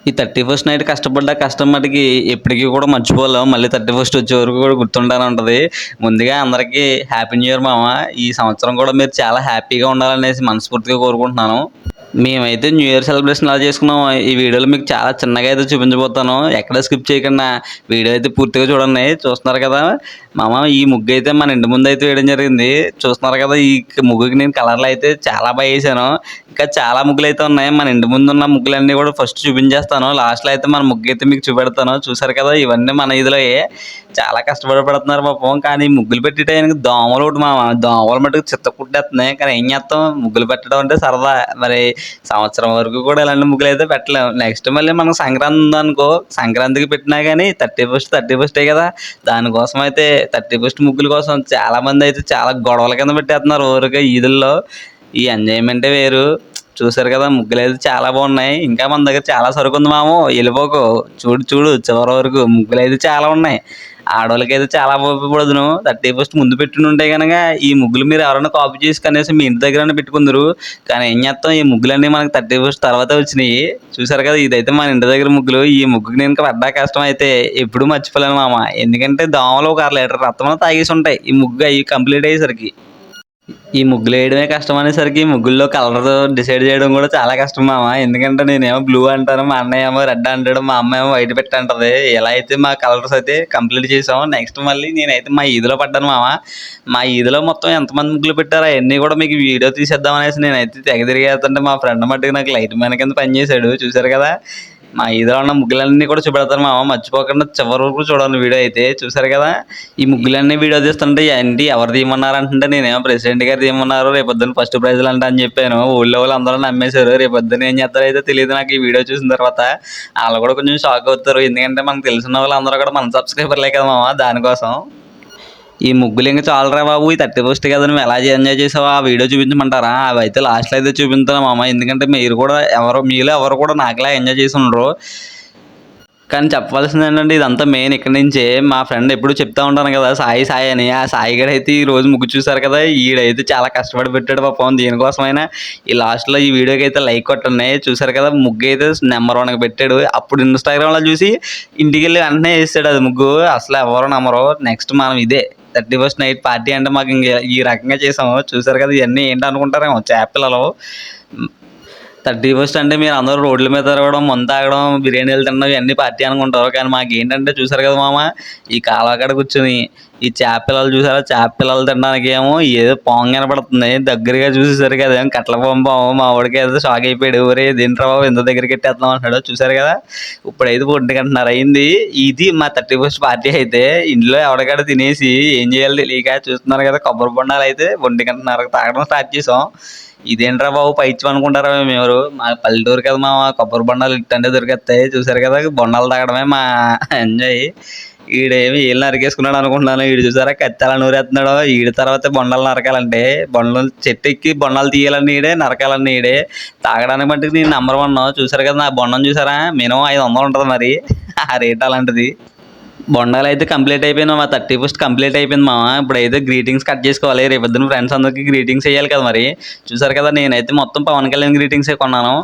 ఈ 31st night కష్టపడ్డ కష్టం మటుకి ఎప్పటికీ కూడా మర్చిపోలేం. మళ్ళీ 31st వచ్చే వరకు కూడా గుర్తుంటానే ఉంటది. ముందుగా అందరికీ హ్యాపీ న్యూ ఇయర్ మామ. ఈ సంవత్సరం కూడా మీరు చాలా హ్యాపీగా ఉండాలనేసి మనస్ఫూర్తిగా కోరుకుంటున్నాను. మేమైతే న్యూ ఇయర్ సెలబ్రేషన్ ఎలా చేసుకున్నాం ఈ వీడియోలో మీకు చాలా చిన్నగా అయితే చూపించబోతాను. ఎక్కడ స్కిప్ చేయకుండా వీడియో అయితే పూర్తిగా చూడండి. చూస్తున్నారు కదా మామ, ఈ ముగ్గు అయితే మన ఇంటి ముందు అయితే వేయడం జరిగింది. చూస్తున్నారు కదా, ఈ ముగ్గుకి నేను కలర్లు అయితే చాలా బాగా వేసాను. ఇంకా చాలా ముగ్గులు అయితే ఉన్నాయి. మన ఇంటి ముందు ఉన్న ముగ్గులన్నీ కూడా ఫస్ట్ చూపించేస్తాను. లాస్ట్లో అయితే మన ముగ్గు అయితే మీకు చూపెడతాను. చూసారు కదా, ఇవన్నీ మన ఇదిలో చాలా కష్టపడి పెడుతున్నారు పాపం. కానీ ముగ్గులు పెట్టి టైంకి దోమలు ఒకటి మామ, దోమలు మటుకు చిత్త కుట్టేస్తున్నాయి. కానీ ఏం చేస్తాం, ముగ్గులు పెట్టడం అంటే సరదా. మరి సంవత్సరం వరకు కూడా ఇలాంటి ముగ్గులు అయితే పెట్టలేము. నెక్స్ట్ మళ్ళీ మనకు సంక్రాంతి ఉందనుకో, సంక్రాంతికి పెట్టినా కానీ 31st కదా, దానికోసం అయితే 31st ముగ్గుల కోసం చాలా మంది అయితే చాలా గొడవల కింద పెట్టేస్తున్నారు ఊరికే ఈదుల్లో. ఈ ఎంజాయ్మెంటే వేరు. చూసారు కదా, ముగ్గులు అయితే చాలా బాగున్నాయి. ఇంకా మన దగ్గర చాలా సరుకు ఉంది మాము, వెళ్ళిపోకు. చూడు చూడు చివరి వరకు ముగ్గులు అయితే చాలా ఉన్నాయి. ఆడవాళ్ళకి అయితే చాలా ఉపయోగపడుదును. 31st ముందు పెట్టుకుంటే కనుక ఈ ముగ్గులు మీరు ఎవరైనా కాపీ చేసి కనీసం మీ ఇంటి దగ్గర పెట్టుకుందరు. కానీ ఏం చేస్తాం, ఈ ముగ్గులన్నీ మనకి 31st తర్వాత వచ్చినాయి. చూసారు కదా, ఇదైతే మన ఇంటి దగ్గర ముగ్గులు. ఈ ముగ్గుకి నేను పడ్డా కష్టం అయితే ఎప్పుడు మర్చిపోలేను మామ. ఎందుకంటే దోమలు ఒక 1 లీటర్ రక్తం తాగేసి ఉంటాయి ఈ ముగ్గు అవి కంప్లీట్ అయ్యేసరికి. ఈ ముగ్గులు వేయడమే కష్టం అనేసరికి ముగ్గుల్లో కలర్ డిసైడ్ చేయడం కూడా చాలా కష్టం మామ. ఎందుకంటే నేనేమో బ్లూ అంటాను, మా అన్నయ్య ఏమో రెడ్ అంటాడు, మా అమ్మ ఏమో వైట్ పెట్టి అంటది. ఎలా అయితే మా కలర్స్ అయితే కంప్లీట్ చేసాం. నెక్స్ట్ మళ్ళీ నేనైతే మా ఈదిలో పడ్డాను మామ. మా ఈదిలో మొత్తం ఎంతమంది ముగ్గులు పెట్టారో అవన్నీ కూడా మీకు వీడియో తీసేద్దాం అనేసి నేనైతే తెగ తిరిగేస్తుంటే మా ఫ్రెండ్ మట్టుకు నాకు లైట్ మ్యాన్ కింద పనిచేశాడు. చూసారు కదా, మా ఈదిలో ఉన్న ముగ్గులన్నీ కూడా చూపెడతాను మామ. మర్చిపోకుండా చివరి వరకు చూడాలి వీడియో అయితే. చూసారు కదా, ఈ ముగ్గులన్నీ వీడియో తీస్తుంటే ఏంటి ఎవరు తీయమన్నారు అంటే, నేనేమో ప్రెసిడెంట్ గారు తీయమన్నారు, రేపొద్దున ఫస్ట్ ప్రైజ్లు అంట అని చెప్పాను. ఊళ్ళో వాళ్ళు అందరూ నమ్మేశారు. రేపొద్దున ఏం చేస్తారో అయితే తెలియదు నాకు. ఈ వీడియో చూసిన తర్వాత వాళ్ళు కూడా కొంచెం షాక్ అవుతారు. ఎందుకంటే మనకు తెలిసిన వాళ్ళు అందరూ కూడా మన సబ్స్క్రైబర్లే కదా మామ, దానికోసం. ఈ ముగ్గులు ఇంకా చాలరా బాబు, ఈ 31st కదా నువ్వు ఎలా ఎంజాయ్ చేసావో ఆ వీడియో చూపించమంటారా? అవి అయితే లాస్ట్లో అయితే చూపించాను మామ. ఎందుకంటే మీరు కూడా మీలో ఎవరు కూడా నాకులా ఎంజాయ్ చేసి ఉండరు. కానీ చెప్పవలసింది ఏంటంటే, ఇదంతా మెయిన్ ఇక్కడి నుంచే. మా ఫ్రెండ్ ఎప్పుడు చెప్తా ఉంటాను కదా, సాయి సాయి అని. ఆ సాయి గడ అయితే ఈ రోజు ముగ్గు చూసారు కదా, ఈడైతే చాలా కష్టపడి పెట్టాడు పాపం. దీనికోసమైనా ఈ లాస్ట్లో ఈ వీడియోకి అయితే లైక్ కొట్టండి. చూసారు కదా, ముగ్గు అయితే నెంబర్ 1కి పెట్టాడు. అప్పుడు ఇన్స్టాగ్రామ్లో చూసి ఇంటికి వెళ్ళి వెంటనే వేసాడు అది ముగ్గు. అసలు ఎవరు నమ్మరు. నెక్స్ట్ మనం ఇదే 31st నైట్ పార్టీ అంటే మాకు ఇంక ఈ రకంగా చేసాము. చూసారు కదా, ఇవన్నీ ఏంటి అనుకుంటారేమో, చేపలలో. 31st అంటే మీరు అందరూ రోడ్ల మీద తిరగడం, మందు తాగడం, బిర్యానీలు తినడం ఇవన్నీ పార్టీ అనుకుంటారు. కానీ మాకు ఏంటంటే చూసారు కదా మామ, ఈ కాలువకాడ కూర్చొని ఈ చేప పిల్లలు చూసారా, చేప పిల్లలు తినడానికి ఏమో ఏదో పాము కనపడుతుంది. దగ్గరగా చూసేసరికి అదేమో కట్ల పాము. మా వాడికి ఏదో షాక్ అయిపోయాడు. ఒరే దేంట్రా బాబు ఎంత దగ్గరికి ఎట్టేద్దాం అంటాడు. చూసారు కదా, ఇప్పుడైతే 1 గంటన్నర అయింది. ఇది మా 31st పార్టీ అయితే. ఇంట్లో ఎవరికాడ తినేసి ఏం చేయాలో తెలియక చూస్తున్నారు కదా, కొబ్బరి బొండాలు అయితే 1 గంటన్నరకు తాగడం స్టార్ట్ చేసాం. ఇదేంట్రా బాబు పైచ్యం అనుకుంటారా మేము? మా పల్లెటూరు కదా మా, కొబ్బరి బొండాలు ఇట్టంటే దొరికేస్తాయి. చూసారు కదా, బొండాలు తాగడమే మా ఎంజాయ్. ఈడేమి ఏళ్ళు నరికేసుకున్నాడు అనుకుంటున్నాను. ఈడు చూసారా కత్తి అలా నూరేస్తున్నాడు. ఈడి తర్వాత బొండాలు నరకాలంటే, బొండలు చెట్టు ఎక్కి బొండాలు తీయాలని ఈడే, నరకాలని ఈడే. తాగడానికి మట్టుకు నేను నెంబర్ 1. చూసారు కదా, నా బొండం చూసారా, మినిమం 500 ఉంటుంది మరి ఆ రేట్ అలాంటిది. బొండాలు అయితే కంప్లీట్ అయిపోయింది మా. 31st కంప్లీట్ అయిపోయింది మామ. ఇప్పుడైతే గ్రీటింగ్స్ కట్ చేసుకోవాలి. రేపొద్దున ఫ్రెండ్స్ అందరికీ గ్రీటింగ్స్ వేయాలి కదా మరి. చూసారు కదా, నేనైతే మొత్తం పవన్ కళ్యాణ్ గ్రీటింగ్సే కొన్నాను.